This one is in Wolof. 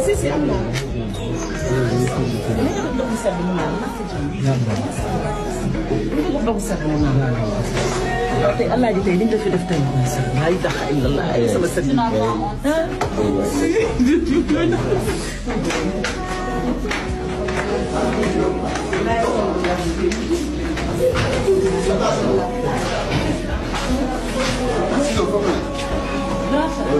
Sisi amna. Nenda kutoka sabini na nenda kutoka sabini na te Allah ji tay dinga fi def tay la ilaha illallah ay sama sabbi Gracias.